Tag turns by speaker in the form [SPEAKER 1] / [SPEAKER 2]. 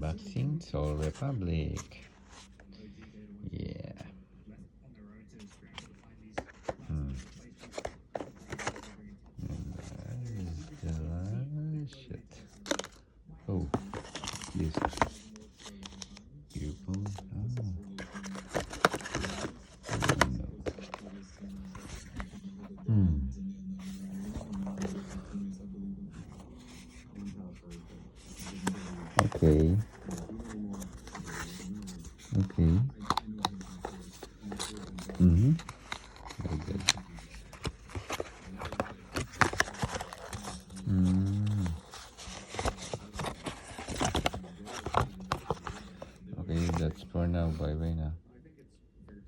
[SPEAKER 1] Unboxing Soul Republic. Yeah. That is delicious. Oh, this earphone. Okay.